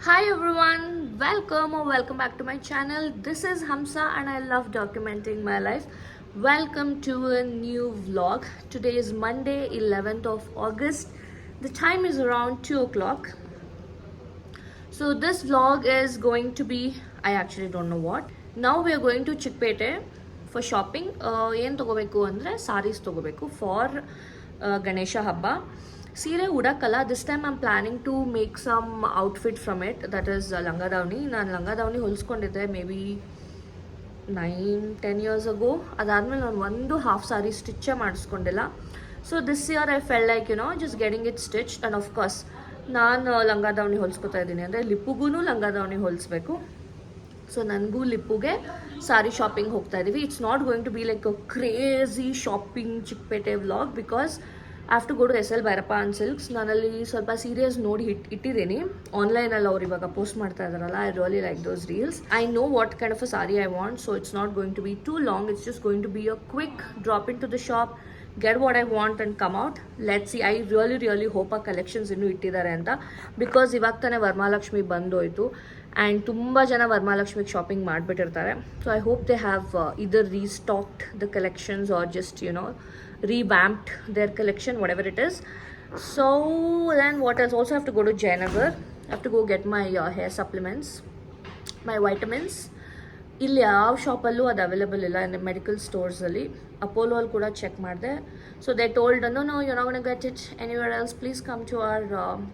Hi everyone, welcome or welcome back to my channel. This is Hamsa and I love documenting my life. Welcome to a new vlog. Today is Monday, 11th of August. The time is around 2 o'clock. So this vlog is going to be, I actually don't know what. Now we are going to Chickpete for shopping. ಏನು ತಗೋಬೇಕು ಅಂದರೆ ಸಾರೀಸ್ ತಗೋಬೇಕು for Ganesha ಹಬ್ಬ. ಸೀರೆ ಉಡಕ್ಕಲ್ಲ, this time I'm planning to make some outfit from it, that is ಲಂಗಾದಾವಣಿ. ನಾನು ಲಂಗಾದಾವಣಿ ಹೊಲಿಸ್ಕೊಂಡಿದ್ದೆ ಮೇ ಬಿ 9-10 years ago. ಅದಾದಮೇಲೆ ನಾನು ಒಂದು ಹಾಫ್ ಸಾರಿ ಸ್ಟಿಚ್ಚೇ ಮಾಡಿಸ್ಕೊಂಡಿಲ್ಲ. So this year I fell like just getting it stitch. And of course ನಾನು ಲಂಗಾದಾವಣಿ ಹೊಲಿಸ್ಕೊತಾ ಇದ್ದೀನಿ ಅಂದರೆ ಲಿಪ್ಪುಗೂ ಲಂಗಾದಾವಣಿ ಹೊಲಿಸ್ಬೇಕು. ಸೊ ನನಗೂ ಲಿಪ್ಪುಗೆ ಸಾರಿ ಶಾಪಿಂಗ್ ಹೋಗ್ತಾ ಇದ್ದೀವಿ. It's not going to be like a crazy shopping Chickpete vlog because I have to go to SL Bhyrappa and silks. ನಾನಲ್ಲಿ ಸ್ವಲ್ಪ serious ನೋಡಿ ಇಟ್ಟಿದ್ದೀನಿ. ಆನ್ಲೈನಲ್ಲಿ ಅವ್ರು ಇವಾಗ ಪೋಸ್ಟ್ ಮಾಡ್ತಾ ಇದ್ದಾರಲ್ಲ, I really like those reels. I know what kind of a sari I want, so it's not going to be too long. It's just going to be a quick drop in to the shop, get what I want and come out. Let's see. I really hope ಆ collections ಇನ್ನೂ ಇಟ್ಟಿದ್ದಾರೆ ಅಂತ, because ಇವಾಗ ತಾನೇ Varamahalakshmi ಬಂದೋಯ್ತು and ತುಂಬ ಜನ ವರಮಹಾಲಕ್ಷ್ಮಿಗೆ shopping ಮಾಡಿಬಿಟ್ಟಿರ್ತಾರೆ. So I hope they have either restocked the collections or just revamped their collection, whatever it is. So then what else? Also have to go to Jayanagar. I have to go get my hair supplements, my vitamins. ಇಲ್ಲಿ ಯಾವ ಶಾಪಲ್ಲೂ ಅದು available ಇಲ್ಲ, medical ಸ್ಟೋರ್ಸಲ್ಲಿ. Apollo ಅಲ್ಲಿ ಕೂಡ check ಮಾಡಿದೆ. So they told no you not gonna get it anywhere else, please come to our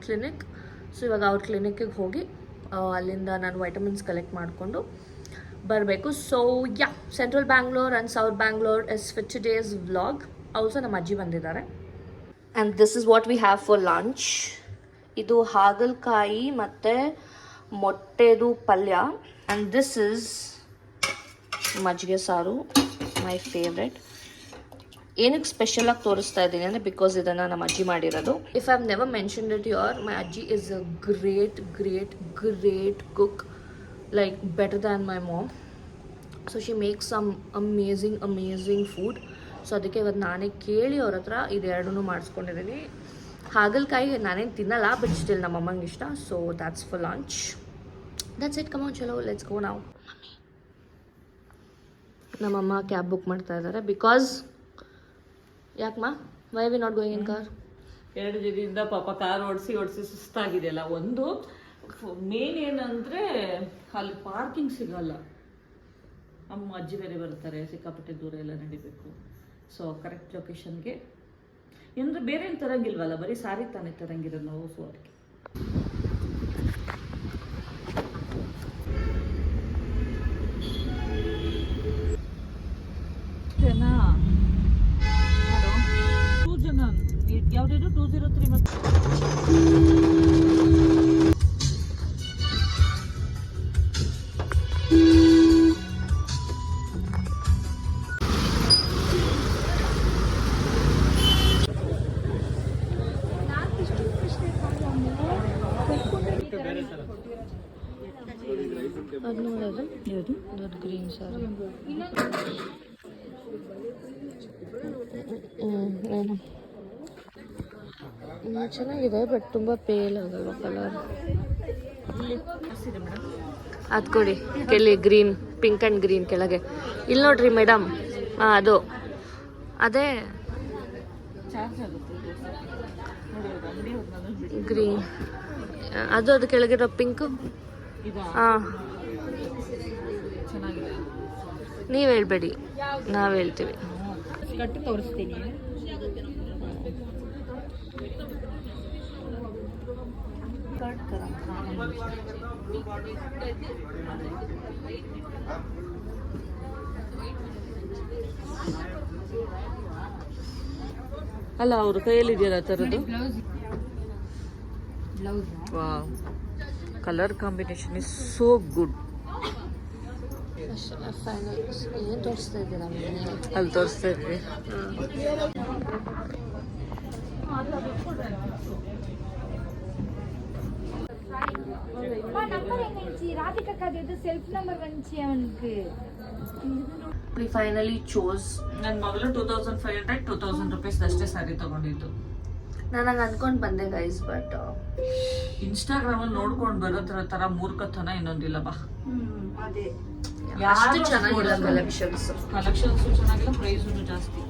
clinic. So ಇವಾಗ ಅವ್ರ ಕ್ಲಿನಿಕ್ಕಿಗೆ ಹೋಗಿ ಅಲ್ಲಿಂದ ನಾನು ವೈಟಮಿನ್ಸ್ ಕಲೆಕ್ಟ್ ಮಾಡಿಕೊಂಡು ಬರಬೇಕು. So yeah, central Bangalore and south Bangalore is for today's vlog. Also ನಮ್ಮ ಅಜ್ಜಿ ಬಂದಿದ್ದಾರೆ. And this is what we have for lunch. ಇದು ಹಾಗಲಕಾಯಿ ಮತ್ತು ಮೊಟ್ಟೆದು ಪಲ್ಯ. ಆ್ಯಂಡ್ ದಿಸ್ ಇಸ್ ಮಜ್ಜಿಗೆ ಸಾರು, ಮೈ ಫೇವ್ರೆಟ್. ಏನಕ್ಕೆ ಸ್ಪೆಷಲಾಗಿ ತೋರಿಸ್ತಾ ಇದ್ದೀನಿ ಅಂದರೆ ಬಿಕಾಸ್ ಇದನ್ನು ನಮ್ಮ ಅಜ್ಜಿ ಮಾಡಿರೋದು. If I have never mentioned it your, my ajji is a great cook, like better than my mom. So she makes some amazing food. So ಅದಕ್ಕೆ ಇವತ್ತು ನಾನೇ ಕೇಳಿ ಅವ್ರ ಹತ್ರ ಇದೆರಡೂ ಮಾಡಿಸ್ಕೊಂಡಿದ್ದೀನಿ. ಹಾಗಲಕಾಯಿ ನಾನೇನು ತಿನ್ನಲ್ಲ, ಬಟ್ ಸ್ಟಿಲ್ ನಮ್ಮ ಅಮ್ಮಂಗೆ ಇಷ್ಟ. So that's for lunch. That's it. Come on, ಚಲೋ ಲೆಟ್ಸ್ ಗೋ ನಾವು. ನಮ್ಮಮ್ಮ ಕ್ಯಾಬ್ ಬುಕ್ ಮಾಡ್ತಾ ಇದ್ದಾರೆ ಬಿಕಾಸ್ ಯಾಕಮ್ಮ, why we not going in car? 2 ದಿನದಿಂದ ಪಾಪ ಕಾರ್ ಓಡಿಸಿ ಸುಸ್ತಾಗಿದೆಯಲ್ಲ. ಒಂದು ಮೇನ್ ಏನಂದರೆ ಅಲ್ಲಿ ಪಾರ್ಕಿಂಗ್ ಸಿಗಲ್ಲ. ಅಮ್ಮ ಅಜ್ಜಿ ಬೇರೆ ಬರ್ತಾರೆ, ಸಿಕ್ಕಾಪಟ್ಟೆ ದೂರ ಎಲ್ಲ ನಡಿಬೇಕು. ಸೊ ಕರೆಕ್ಟ್ ಲೊಕೇಶನ್ಗೆ ಏನಂದರೆ ಬೇರೆ ಏನು ತರಂಗಿಲ್ವಲ್ಲ, ಬರೀ ಸಾರಿ ತಾನೇ ತರಂಗಿರೋದು ನಾವು. ಸೊ ಅದಕ್ಕೆ ಯಾವ್ದು 203 ಮತ್ತು ಅದು ನೋಡೋದು ಯಾವುದು ದೊಡ್ಡ ಗ್ರೀನ್ ಸಾರಿ. ಚೆನ್ನಾಗಿದೆ, ಬಟ್ ತುಂಬ ಪೇಲ್ ಆಗಲ್ವ ಕಲರ್. ಅದು ಕೊಡಿ ಕೆಳಗೆ, ಗ್ರೀನ್, ಪಿಂಕ್ ಆ್ಯಂಡ್ ಗ್ರೀನ್ ಕೆಳಗೆ. ಇಲ್ಲಿ ನೋಡ್ರಿ ಮೇಡಮ್, ಅದು ಅದೇ ಗ್ರೀನ್, ಅದು ಕೆಳಗಿರೋ ಪಿಂಕು. ಹಾಂ, ನೀವು ಹೇಳ್ಬೇಡಿ, ನಾವು ಹೇಳ್ತೀವಿ. ಕಟ್ಟು ತೋರಿಸ್ತೀನಿ. ಅಲ್ಲ, ಅವ್ರ ಕೈಯಲ್ಲಿ ಇದೆಯಲ್ಲ ಆ ಥರದ್ದು. Wow, colour combination is so good. ಏನು ತೋರಿಸ್ತಾ ಇದ್ದೀರಾ? ಅಲ್ಲಿ ತೋರಿಸ್ತಾ ಇದ್ವಿ. We finally chose. ನನ್ನ ಮಗಳು 2500 2000 ರೂಪೀಸ್ ಅಷ್ಟೇ ಸ್ಯಾರಿ ತಗೊಂಡಿದ್ದು. ನಾನು ಹಂಗೆ ಅನ್ಕೊಂಡು ಬಂದೆ ಗೈಸ್, ಬಟ್ ಇನ್ಸ್ಟಾಗ್ರಾಮಲ್ಲಿ ನೋಡ್ಕೊಂಡು ಬರೋ ಥರ ಮೂರ್ಖತನ ಇನ್ನೊಂದಿಲ್ಲ ಬಾ. ಅದೇ ಅಷ್ಟು ಚೆನ್ನಾಗಿಲ್ಲ ಕಲೆಕ್ಷನ್ಸ್. ಕಲೆಕ್ಷನ್ಸು ಚೆನ್ನಾಗಿಲ್ಲ, ಪ್ರೈಸು ಜಾಸ್ತಿ.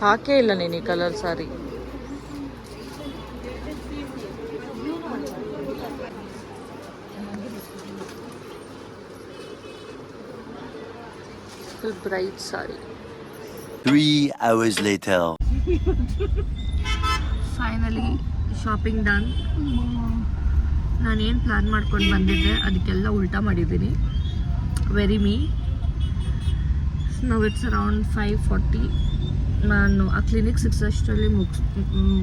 ಹಾಕೇ ಇಲ್ಲ ನೀನು ಈ colour sari. Bright sari. 3 hours later. Finally shopping done. ನಾನೇನು ಪ್ಲ್ಯಾನ್ ಮಾಡ್ಕೊಂಡು ಬಂದಿದ್ದೆ ಅದಕ್ಕೆಲ್ಲ ಉಲ್ಟಾ ಮಾಡಿದ್ದೀನಿ. Very me. ನಾವು ಇಟ್ಸ್ ಅರೌಂಡ್ 5:40. ನಾನು ಆ ಕ್ಲಿನಿಕ್ 6 ಅಷ್ಟರಲ್ಲಿ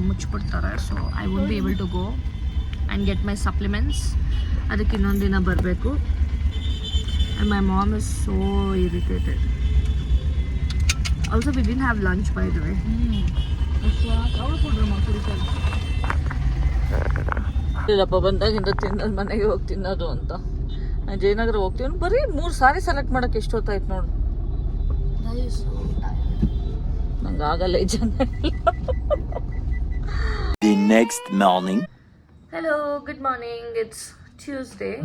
ಮುಚ್ಚಿಬಿಡ್ತಾರೆ. So I won't be able to go and get my supplements. ಅದಕ್ಕೆ ಇನ್ನೊಂದು ದಿನ ಬರಬೇಕು. And my mom is so irritated. Also we didn't have lunch by the way. ಇಲ್ಲಪ್ಪ, ಬಂದಾಗಿಂದ ತಿನ್ನೋದು ಮನೆಗೆ ಹೋಗಿ ತಿನ್ನೋದು ಅಂತ. ಜಯನಗರ ಹೋಗ್ತೀವಿ, ಬರೀ 3 ಸಾರಿ ಸೆಲೆಕ್ಟ್ ಮಾಡೋಕೆ ಎಷ್ಟೊತ್ತಾಯ್ತು ನೋಡು. ನಂಗೆ ಆಗಲ್ಲ ಈ ಜನ. The next morning. Hello, good morning. It's Tuesday.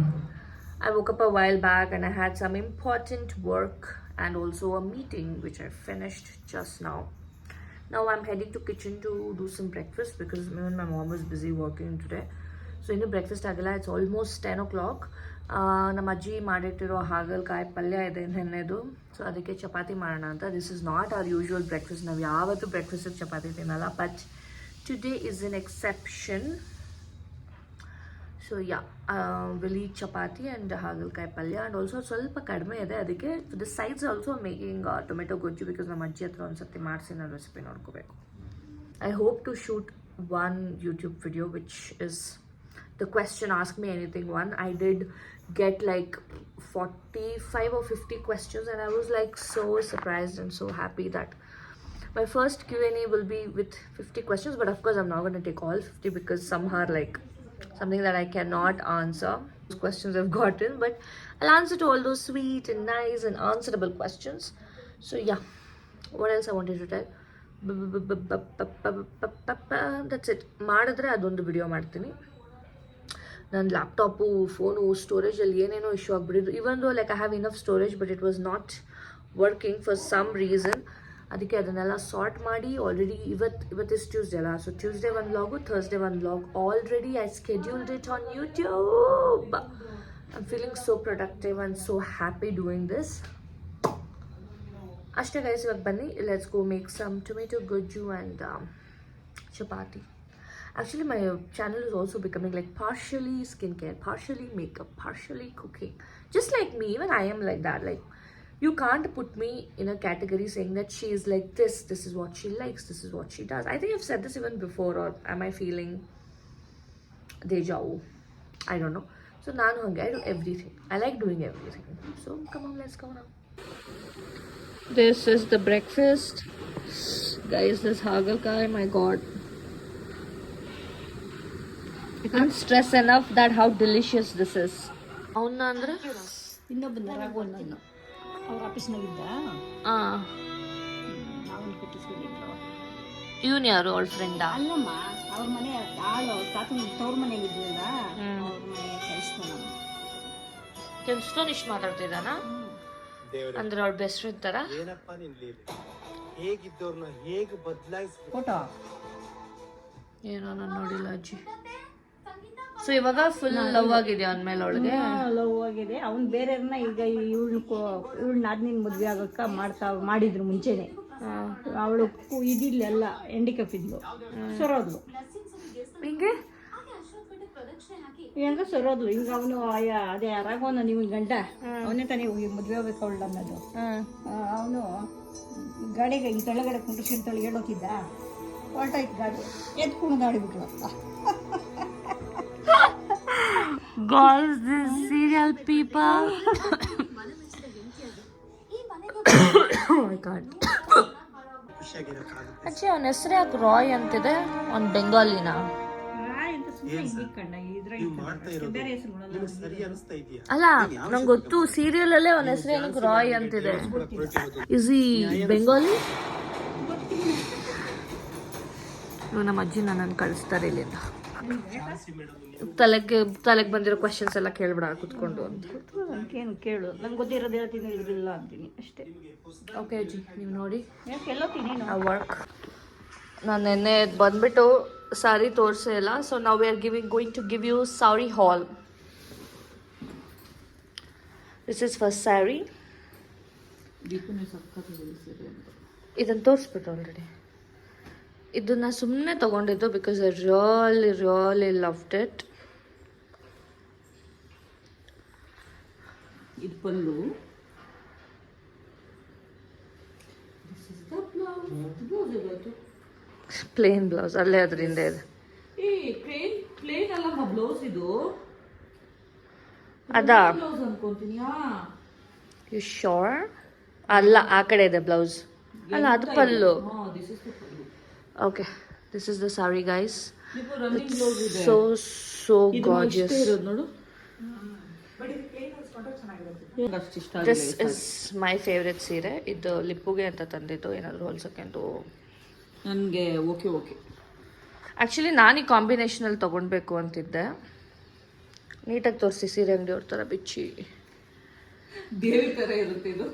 I woke up a while back and I had some important work and also a meeting which I finished just now. Now I'm heading to kitchen to do some breakfast because me and my mom was busy working today. So in the breakfast agala, it's almost 10 o'clock. ನಮ್ಮ ಅಜ್ಜಿ ಮಾಡಿಟ್ಟಿರೋ ಹಾಗಲಕಾಯಿ ಪಲ್ಯ ಇದೆ ನೆನ್ನೆದು. So ಅದಕ್ಕೆ ಚಪಾತಿ ಮಾಡೋಣ ಅಂತ. This is not our usual breakfast. ನಾವು ಯಾವತ್ತೂ ಬ್ರೇಕ್ಫಾಸ್ಟಿಗೆ ಚಪಾತಿ ತಿನ್ನಲ್ಲ, but today is an exception. So yeah, will eat chapati and ಹಾಗಲಕಾಯಿ ಪಲ್ಯ. ಆ್ಯಂಡ್ ಆಲ್ಸೋ ಸ್ವಲ್ಪ ಕಡಿಮೆ ಇದೆ, ಅದಕ್ಕೆ the sides also making tomato gojju because ನಮ್ಮ ಅಜ್ಜಿ ಹತ್ರ ಒಂದು ಸರ್ತಿ ಮಾಡಿಸಿ ನಾನು ರೆಸಿಪಿ ನೋಡ್ಕೋಬೇಕು. I hope to shoot one YouTube video which is the question ask me anything one. I did get like 45 or 50 questions and I was like so surprised and so happy that my first Q&A will be with 50 questions, but of course I'm not going to take all 50 because some are like something that I cannot answer. Those questions I've gotten, but I'll answer to all those sweet and nice and answerable questions. So yeah, what else I wanted to tell? That's it. ಮಾಡಿದ್ರೆ ಅದೊಂದು video ಮಾಡ್ತೀನಿ. ನನ್ನ laptop phone ಸ್ಟೋರೇಜಲ್ಲಿ ಏನೇನೋ issue ಆಗಿಬಿಟ್ಟಿದ್ದು. Even though like I have enough storage but it was not working for some reason. ಅದಕ್ಕೆ ಅದನ್ನೆಲ್ಲ sort ಮಾಡಿ already ಇವತ್ತಿಸ್ ಟ್ಯೂಸ್ಡೇ ಅಲ್ಲ. ಸೊ ಟ್ಯೂಸ್ಡೇ ಒಂದು ವ್ಲಾಗು, ಥರ್ಸ್ಡೇ ಒಂದು vlog. Already I scheduled it on YouTube. I am feeling so productive and so happy doing this. ಅಷ್ಟೇ guys, ಇವಾಗ ಬನ್ನಿ let's go make some tomato gojju and chapati. Actually my channel is also becoming like partially skincare, partially makeup, partially cooking, just like me. Even I am like that. Like you can't put me in a category saying that she is like this is what she likes, this is what she does. I think I've said this even before, or am I feeling deja vu? I don't know. So nanu hange I do everything. I like doing everything. So come on, let's go now. This is the breakfast. Guys, this hagalkai, my god. I can't stress enough that how delicious this is. ಅವನ್ನ ಅಂದ್ರೆ ಇನ್ನೊಬ್ಬನ ರಾಘವನ್ನ ಅವ್ರ ಆಫೀಸ್ನಾಗಿದ್ದ ಅವನು ಕಟ್ಟಿಸ್ಕೊಂಡಿದ್ರು. ಇವನು ಯಾರು? ಅವಳ ಫ್ರೆಂಡಾ? ಅಲ್ಲಮ್ಮ, ಅವ್ರ ಮನೆ ಆಳು ಅವ್ರ ತಾತನ ತವ್ರ ಮನೆಗಿದ್ರಲ್ಲ, ಅವ್ರ ಮನೆ ಕಳಿಸ್ತಾನ. ಕೆಲ್ಸದವ್ನು ಇಷ್ಟು ಮಾತಾಡ್ತಿದ್ದಾನ ಅಂದ್ರೆ ಅವಳ ಬೆಸ್ಟ್ ಫ್ರೆಂಡ್ ತರ. ಏನಪ್ಪ ನಿನ್ ಲೀಲೆ, ಹೇಗಿದ್ದವ್ರನ್ನ ಹೇಗೆ ಬದಲಾಯಿಸ್ಬೇಕು. ಫೋಟೋ ಏನೋ ನಾನು ನೋಡಿಲ್ಲ ಅಜ್ಜಿ. ಸೊ ಇವಾಗ ಫುಲ್ ಲವ್ ಆಗಿದೆ ಅವನ ಮೇಲೆ ಅವಳಿಗೆ. ಲವ್ ಆಗಿದೆ. ಅವ್ನು ಬೇರೆಯವ್ರನ್ನ ಈಗ ಇವಳನ್ನ ಆದ್ನಿನ್ ಮದ್ವೆ ಆಗಕ್ಕ ಮಾಡಿದ್ರು ಮುಂಚೆನೆ. ಅವಳು ಇದಿಲ್ಲ ಹ್ಯಾಂಡಿಕ್ಯಾಪ್ ಇದ್ಲು, ಸರೋದ್ಲು. ಹಿಂಗೆ ಹೆಂಗ ಸರೋದ್ಲು. ಈಗ ಅವನು ಅದೇ ರಾಘವನ ನೀವು ಗಂಡ ಅವನೇ ತಾನೇ ಮದ್ವೆ ಆಗ್ಬೇಕು ಅವಳು ಅನ್ನೋದು. ಅವನು ಗಾಡಿಗೆ ಈ ಕೆಳಗಡೆ ಕುಂಡ್ರಿಸಿರ್ತಾಳೆ ಹೇಳೋತಿದ್ದ. ಹೊರಟಾಯ್ತು ಗಾಡಿ, ಎತ್ಕೊಂಡು ಗಾಡಿ ಬಿಟ್ರು. Guys, this serial people. Oh my god. ಅಜ್ಜಿ ಅವನ ಹೆಸರು ಯಾಕೆ ರಾಯ್ ಅಂತಿದೆ? ಅವ್ನು ಬೆಂಗಾಲಿನ? ಕಣ್ಣ ಇದ್ರಾಗ ನೀವು ಮಾಡ್ತಾ ಇರೋದು ಬೇರೆ ಹೆಸರುಗಳಲ್ಲ ನಿಮ್ಗೆ ಸರಿ ಅನಿಸ್ತಾ ಇದೆಯಾ? ಅಲ್ಲ ನಂಗೆ ಗೊತ್ತು ಸೀರಿಯಲ್ ಅಲ್ಲೇ ಅವನ ಹೆಸರು ಏನಕ್ಕೆ ರಾಯ್ ಅಂತಿದೆ. ಇಸ್ ಈ ಬೆಂಗಾಲಿ? ಇವಾಗ ನಮ್ಮ ಅಜ್ಜಿ ನನ್ನನ್ನು ಕಳಿಸ್ತಾರೆ ಇಲ್ಲಿಂದ. ತಲೆಗೆ ಬಂದಿರೋ ಕ್ವಶನ್ಸ್ ಎಲ್ಲ ಕೇಳ್ಬಿಡ ಕುತ್ಕೊಂಡು ಅಂತ. ನನಗೇನು ಕೇಳು, ನಂಗೆ ಗೊತ್ತಿರೋದು ಹೇಳ್ತೀನಿ, ಇರಲಿಲ್ಲ ಅಂತೀನಿ ಅಷ್ಟೇ. ಓಕೆ ಅಜ್ಜಿ, ನೀವು ನೋಡಿ ಯಾಕೆ ಎಲ್ಲೋತೀನಿ ಆ ವರ್ಕ್. ನಾನು ನೆನ್ನೆ ಬಂದ್ಬಿಟ್ಟು ಸಾರಿ ತೋರಿಸೇ ಇಲ್ಲ. ಸೊ ನಾವು we are going to give you sari haul. This is first sari. ದೀಪನೇ ಸಕ್ಕತ್ತಾಗಿ ಸೀರೆ ಅಂತ. ಇದನ್ನು ತೋರಿಸ್ಬಿಟ್ಟು ಆಲ್ರೆಡಿ. ಇದನ್ನ ಸುಮ್ಮನೆ ತೊಗೊಂಡಿದ್ದು because I really loved it. ಇದು ಪಲ್ಲು. This is the blouse. Blouse ಇವತ್ತು ಪ್ಲೇನ್ ಬ್ಲೌಸ್ ಅಲ್ಲೇ ಅದರಿಂದ ಇದೆ. ಏ ಪ್ಲೇನ್ ಅಲ್ಲ ಬ್ಲೌಸ್ ಇದು. ಅದಾ ಬ್ಲೌಸ್ ಅನ್ಕೊಂತೀನಿ. You sure? ಅಲ್ಲ, ಆ ಕಡೆ ಇದೆ ಬ್ಲೌಸ್. ಅಲ್ಲ, ಅದು ಪಲ್ಲು. This is the pallu. Okay, this is the sari guys. ಇದು ರನ್ನಿಂಗ್ ಬ್ಲೌಸ್ ಇದೆ. So gorgeous. ಇರೋದು ನೋಡು. ಅಷ್ಟು ಇಷ್ಟ ದಿಸ್ ಆಗಿಲ್ಲ. ಇಸ್ ಮೈ ಫೇವ್ರೆಟ್ ಸೀರೆ. ಇದು ಲಿಪ್ಪುಗೆ ಅಂತ ತಂದಿದ್ದು, ಏನಾದರೂ ಹೊಲ್ಸೋಕ್ಕೆ ಅಂತ. ನನಗೆ ಓಕೆ. ಆ್ಯಕ್ಚುಲಿ ನಾನು ಈ ಕಾಂಬಿನೇಷನಲ್ಲಿ ತೊಗೊಳ್ಬೇಕು ಅಂತಿದ್ದೆ. ನೀಟಾಗಿ ತೋರಿಸಿ ಸೀರೆ ಅಂಗಡಿಯವ್ರ ಥರ ಬಿಚ್ಚಿ. ದೇವಿ ಥರ ಇರುತ್ತೆ ಇದು.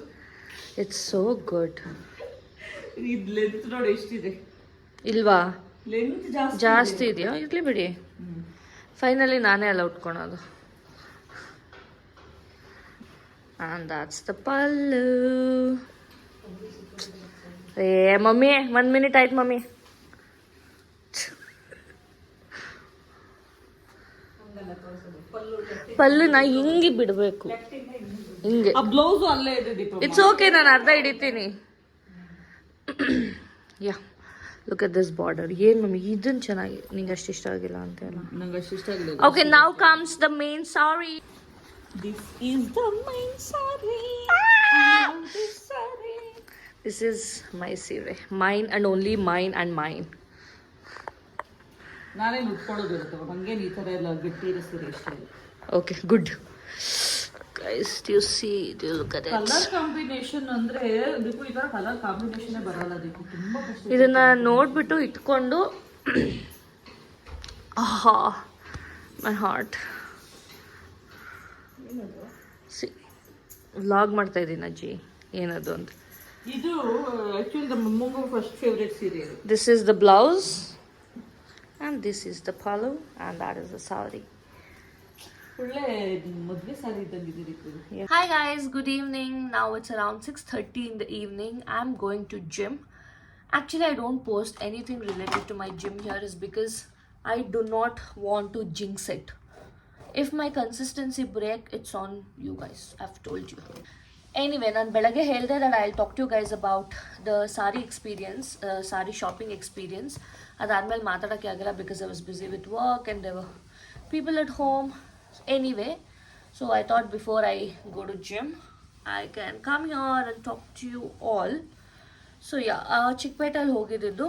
It's so good. ಇದು ಲೆಂತ್ ನೋಡಿ ಎಷ್ಟಿದೆ. ಇಲ್ವಾ? ಲೆಂತ್ ಜಾಸ್ತಿ ಇದೆಯಾ? ಇರಲಿ ಬಿಡಿ. ಫೈನಲಿ ನಾನೇ ಅಲ್ಲ ಉಟ್ಕೊಳೋದು. And that's the pallu. Mummy 1 minute ಆಯ್ತು ಮಮ್ಮಿ. ಪಲ್ಲುನ ಹಿಂಗೆ ಬಿಡಬೇಕು, ಹಿಂಗೆ. ಆ ಬ್ಲೌಸ್ ಅಲ್ಲೇ ಇದೆ ದೀಪ. ಇಟ್ಸ್ ಓಕೆ, ನಾನು ಅರ್ಧ ಹಿಡಿತೀನಿ. ಯಾ, ಲುಕ್ ಅಟ್ ದಿಸ್ ಬಾರ್ಡರ್. ಏನು ಮಮ್ಮಿ ಇದನ್ನು ಚೆನ್ನಾಗಿ, ನಿಂಗೆ ಅಷ್ಟು ಇಷ್ಟ ಆಗಿಲ್ಲ ಅಂತ ಅಲ್ಲ? ನಂಗೆ ಅಷ್ಟು ಇಷ್ಟ ಆಗಿಲ್ಲ. Okay, now comes the main sari. This is the main sari. This is my seere. Mine and only mine and mine. ನಾನೇನು ಉಟ್ಕೊಳ್ಳೋದು ಇರುತ್ತೆ, ಹಂಗೇನು ಈ ಥರ ಎಲ್ಲ ಗಟ್ಟಿ ಇರೋ ಸೀರೆ ಇಷ್ಟ ಇಲ್ಲ. Okay, good. Guys, do you see, do you look at it? Colour combination ಅಂದ್ರೆ ದೀಪು ಈ ಥರ ಕಲರ್ ಕಾಂಬಿನೇಷನ್ ಬರಲ್ಲ ದೀಪು, ತುಂಬಾ ಕಷ್ಟ. ಇದನ್ನ ನೋಡ್ಬಿಟ್ಟು ಇಟ್ಕೊಂಡು ಆಹಾ, ಮೈ ಹಾರ್ಟ್. ಸಿ, ವ್ಲಾಗ್ ಮಾಡ್ತಾ ಇದ್ದೀನಿ ಅಜ್ಜಿ, ಏನದು ಅಂತ. ಇದು ಆಕ್ಚುಲಿ ನಮ್ಮ ಅಮ್ಮಂಗೂ ಫಸ್ಟ್ ಫೇವ್ರೆಟ್ ಸೀರೆ ಇದು. This is the blouse and this is the pallu and that is the sari. ಒಳ್ಳೆ ಮದುವೆ ಸಾರಿ ಇದ್ದಂಗಿದೆ Deepu. Hi guys, good evening. Now it's around 6:30 in the evening. I'm going to gym. Actually, I don't post anything related to my gym here is because I do not want to jinx it. If my consistency break, it's on you guys. I've told you. Anyway, ನಾನು ಬೆಳಗ್ಗೆ ಹೇಳಿದೆ that I'll talk to you guys about the sari experience, sari shopping experience. ಅದಾದ್ಮೇಲೆ ಮಾತಾಡೋಕ್ಕೆ ಆಗಿಲ್ಲ because I was busy with work and there were people at home. Anyway, so I thought before I go to gym, I can come here and talk to you all. So yeah, ಚಿಕ್ಕಪೇಟೆಯಲ್ಲಿ ಹೋಗಿದ್ದು.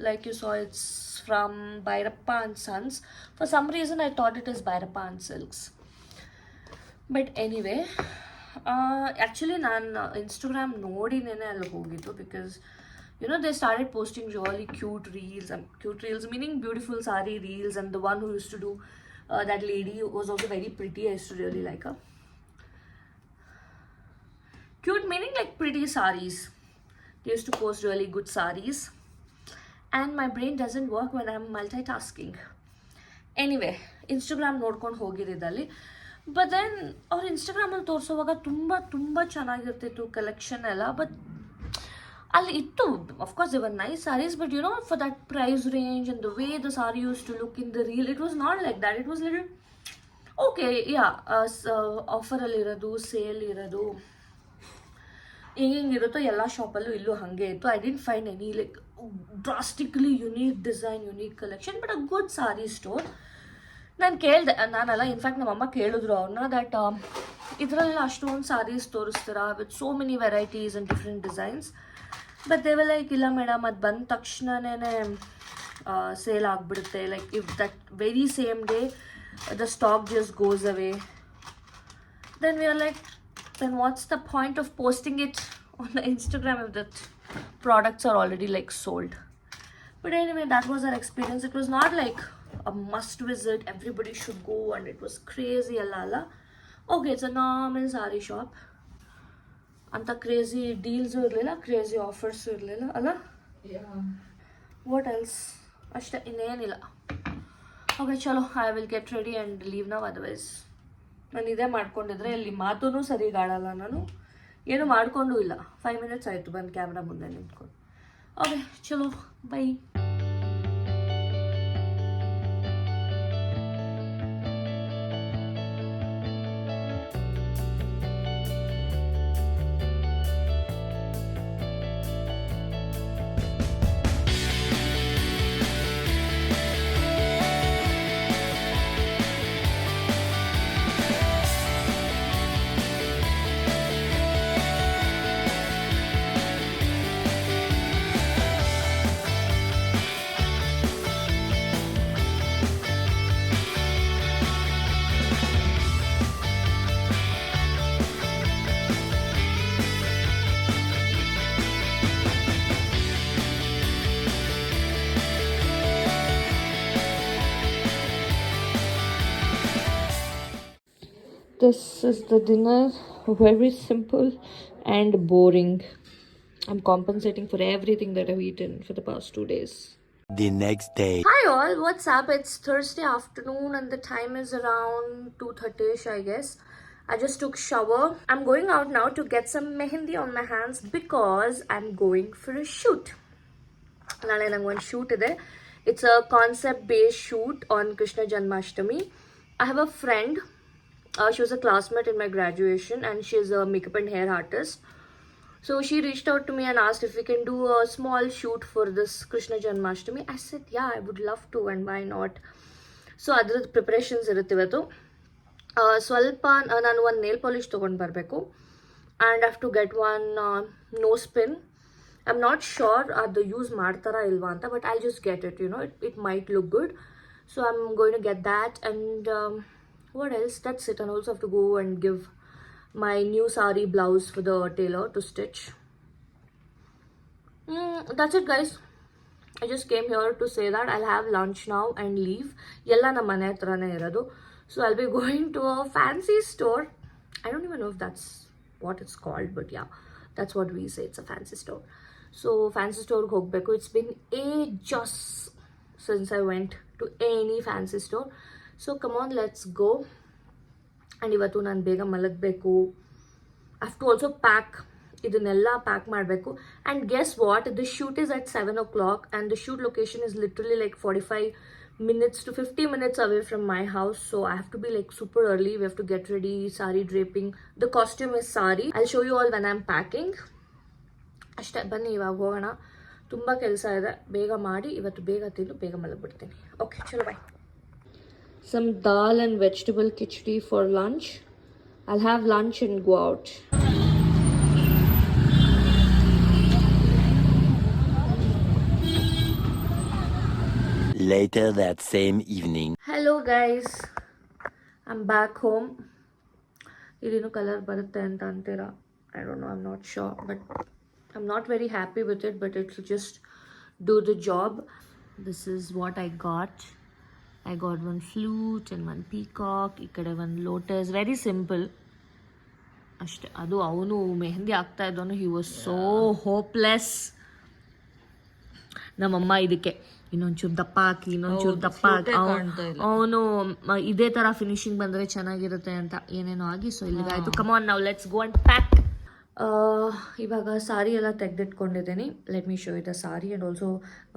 Like you saw, it's from Bhairappa and Sons. For some reason, I thought it is Bhairappa and Silks. But anyway, actually ನಾನು Instagram ನೋಡಿನೇ ಅಲ್ಲಿ ಹೋಗಿದ್ದು because they started posting really cute reels meaning beautiful sari reels, and the one who used to do that lady was also very pretty. I used to really like her. Cute meaning like pretty saris. They used to post really good saris and my brain doesn't work when I'm multitasking. Anyway, Instagram ನೋಡ್ಕೊಂಡು ಹೋಗಿದ್ದಲ್ಲಿ. But then ಅವ್ರು ಇನ್ಸ್ಟಾಗ್ರಾಮಲ್ಲಿ ತೋರಿಸೋವಾಗ ತುಂಬ ಚೆನ್ನಾಗಿರ್ತಿತ್ತು collection ಎಲ್ಲ. But ಅಲ್ಲಿ ಇತ್ತು, of course they were nice saris, but for that price range and the way the sari used to look in the reel, it was not like that. It was little okay, yeah, ಆಫರಲ್ಲಿರೋದು, sale ಇರೋದು, ಹಿಂಗಿರುತ್ತೋ ಎಲ್ಲ ಶಾಪಲ್ಲೂ ಇಲ್ಲೂ ಹಾಗೆ ಇತ್ತು. I didn't find any like drastically unique design, unique collection, but a good sari store. ನಾನು ಕೇಳಿದೆ, ನಾನಲ್ಲ, ಇನ್ಫ್ಯಾಕ್ಟ್ ನಮ್ಮಮ್ಮ ಕೇಳಿದ್ರು ಅವ್ರನ್ನ ದಟ್ ಇದರಲ್ಲ ಅಷ್ಟೊಂದು ಸಾರೀಸ್ ತೋರಿಸ್ತೀರಾ with so many varieties and different designs. But they were like ಇಲ್ಲ ಮೇಡಮ್, ಅದು ಬಂದ ತಕ್ಷಣನೇ ಸೇಲ್ ಆಗಿಬಿಡುತ್ತೆ, like if that very same day the stock just goes away, then we are like, then what's the point of posting it on the Instagram if the products are already like sold? But anyway, that was our experience. It was not like a must visit, everybody should go and it was crazy alla. Okay, it's a normal sari shop, anta crazy deals irlilla, crazy offers irlilla alla. What else? Ashta innenilla. Okay, chalo, I will get ready and leave now, otherwise ನಾನು ಇದೇ ಮಾಡ್ಕೊಂಡಿದ್ರೆ ಇಲ್ಲಿ ಮಾತೂ ಸರಿಗಾಡಲ್ಲ, ನಾನು ಏನು ಮಾಡ್ಕೊಂಡು ಇಲ್ಲ. 5 minutes ಆಯಿತು ಬಂದು ಕ್ಯಾಮ್ರಾ ಮುಂದೆ ನಿಂತ್ಕೊಂಡು. ಓಕೆ ಚಲೋ by. This is the dinner, very simple and boring. I'm compensating for everything that I've eaten for the past 2 days. The next day. Hi all, what's up? It's Thursday afternoon and the time is around 2:30ish, I guess. I just took shower. I'm going out now to get some mehendi on my hands because I'm going for a shoot. Nane nange one shoot ide. It's a concept based shoot on Krishna Janmashtami. I have a friend. She was a classmate in my graduation and she's a makeup and hair artist. So she reached out to me and asked if we can do a small shoot for this Krishna Janmashtami. I said, yeah, I would love to, and why not? So ಅದ್ರದ್ದು preparations ಇರುತ್ತೆ ಇವತ್ತು. ಸ್ವಲ್ಪ ನಾನು ಒಂದು nail polish ತೊಗೊಂಡು ಬರಬೇಕು and have to get one nose pin. I am not sure ಅದು use ಮಾಡ್ತಾರಾ ಇಲ್ವಾ ಅಂತ, but I just get it, you know, it might look good. So I am going to get that and what else? That's it. And also have to go and give my new sari blouse for the tailor to stitch. That's it, guys. I just came here to say that I'll have lunch now and leave. Yella na mane hatrane iradu. So I'll be going to a fancy store. I don't even know if that's what it's called, but yeah, that's what we say. It's a fancy store. So fancy store hogbeku. It's been ages since I went to any fancy store. So come on, let's go. And ಇವತ್ತು ನಾನು ಬೇಗ ಮಲಗಬೇಕು. I have to also pack. ಇದನ್ನೆಲ್ಲ pack ಮಾಡಬೇಕು. And guess what? The shoot is at 7 o'clock and the shoot location is literally like 45 minutes to 50 minutes away from my house. So I have to be like super early. We have to get ready, sari draping. The costume is sari. I'll show you all when I'm packing. ಅಷ್ಟೇ, ಬನ್ನಿ ಇವಾಗ ಹೋಗೋಣ. ತುಂಬ ಕೆಲಸ ಇದೆ, ಬೇಗ ಮಾಡಿ ಇವತ್ತು ಬೇಗ ತಿಂದು ಬೇಗ ಮಲಗಿಬಿಡ್ತೀನಿ. ಓಕೆ ಚಲೋ ಬಾಯ್. Some dal and vegetable khichdi for lunch. I'll have lunch and go out. Later that same evening. Hello guys, I'm back home. Idinu color barutte anta antira. I don't know, I'm not sure, but I'm not very happy with it, but it'll just do the job. This is what I got. I got one flute and one peacock. Ikkade one lotus. Very simple. ಅಷ್ಟೇ. ಅದು ಅವನು ಮೆಹಂದಿ ಆಗ್ತಾ ಇದ್ದವನು, he was so hopeless. ನಮ್ಮಮ್ಮ ಇದಕ್ಕೆ ಇನ್ನೊಂಚೂರು ದಪ್ಪ ಹಾಕಿ ಅವನು ಇದೇ ಥರ ಫಿನಿಶಿಂಗ್ ಬಂದರೆ ಚೆನ್ನಾಗಿರುತ್ತೆ ಅಂತ ಏನೇನೋ ಆಗಿ ಸೊ ಇಲ್ಲಿಗಾಯ್ತು. Come on, now let's go and pack. ಇವಾಗ ಸಾರಿ ಎಲ್ಲ ತೆಗೆದಿಟ್ಕೊಂಡಿದ್ದೀನಿ. Let me show you the sorry and also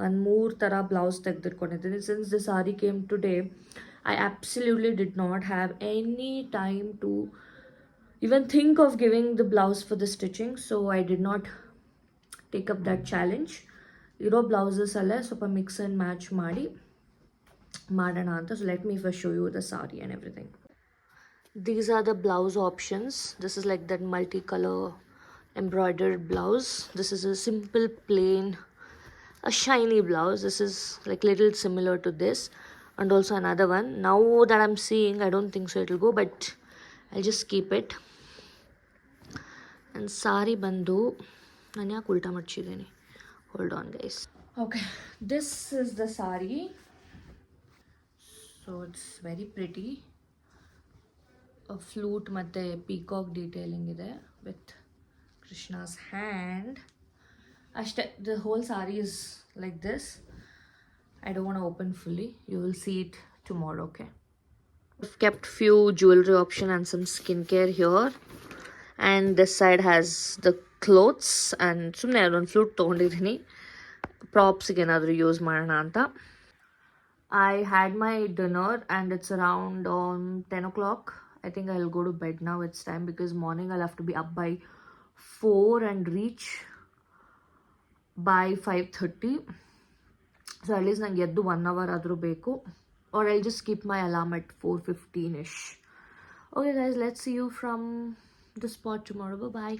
ಒಂದು 3 ಥರ ಬ್ಲೌಸ್ ತೆಗೆದಿಟ್ಕೊಂಡಿದ್ದೀನಿ. Since the sari came today, I absolutely did not have any time to even think of giving the blouse for the stitching, so I did not take up that challenge. ಇರೋ blouses ಅಲ್ಲೇ ಸ್ವಲ್ಪ mix and match ಮಾಡೋಣ ಅಂತ. So let me first show you the sorry and everything. These are the blouse options. This is like that multicolor embroidered blouse. This is a simple plain a shiny blouse. This is like little similar to this, and also another one. Now that I'm seeing, I don't think so it'll go, but I'll just keep it. And sari bandu ನಾನು ಯಾಕೆ ಉಲ್ಟಾ ಮಡ್ಚಿದ್ದೀನಿ, hold on guys. Okay, this is the sari. So it's very pretty. Flute ಮತ್ತು peacock detailing ಇದೆ with Krishna's hand. ಅಷ್ಟೇ, the whole sari is like this. I don't want to open fully. You will see it tomorrow, okay? I've kept few jewelry option and some skincare here. And this side has the clothes and sumne adon flute togondidini. Props ge enadru use madana anta. I had my dinner and it's around 10 o'clock. I think I'll go to bed now. It's time because morning I'll have to be up by 4 and reach by 5:30. So at least nange eddu 1 hour adru beku, or I'll just keep my alarm at 4:15ish. Okay guys, let's see you from the spot tomorrow. Bye bye.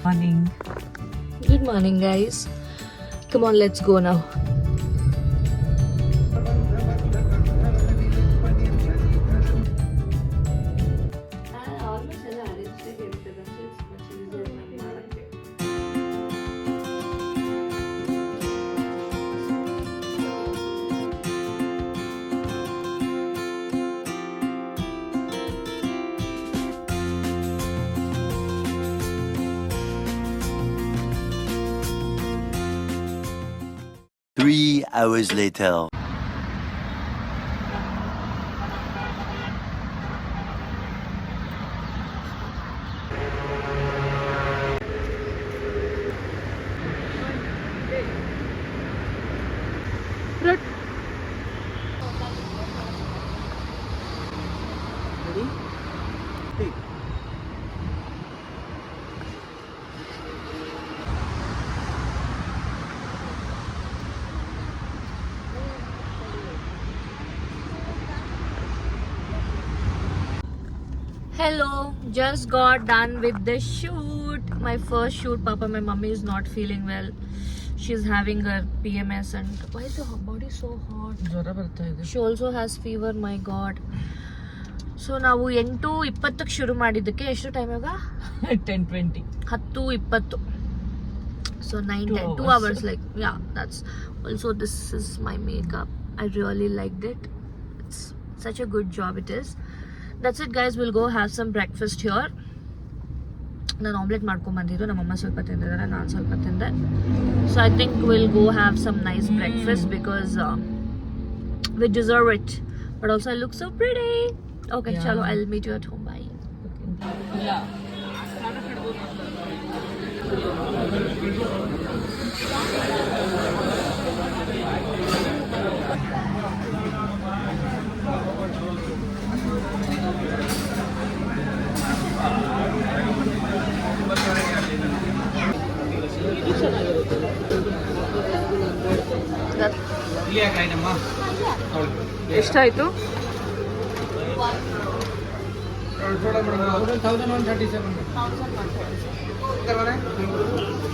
Morning. Good morning guys. Come on, let's go now. Three hours later. Hello, just got done with the shoot. My first shoot. Papa, my mummy is not feeling well. She's having her PMS and why is her body so hot? ಜ್ವರ ಬರ್ತಾ ಇದೆ. She also has fever, my god. So ನಾವು 8:20 ಶುರು ಮಾಡಿದ್ದಕ್ಕೆ ಎಷ್ಟು time ಇವಾಗ? 10:20. 10:20. So 9-10, 2 hours. Like, yeah, that's also, this is my makeup. I really liked it. It's such a good job it is. That's it guys, we'll go have some breakfast here. ನಾನು omelette ಮಾಡ್ಕೊಂಡು ಬಂದಿದ್ದು, ನಮ್ಮಮ್ಮ ಸ್ವಲ್ಪ ತಿಂದಿದ್ದಾರೆ, ನಾನು ಸ್ವಲ್ಪ ತಿಂದೆ. So I think will go have some nice breakfast because we deserve it. But also I look so pretty. Okay, Yeah. chalo, I'll meet you at home. Bye. ಎಷ್ಟಾಯ್ತು? 1137.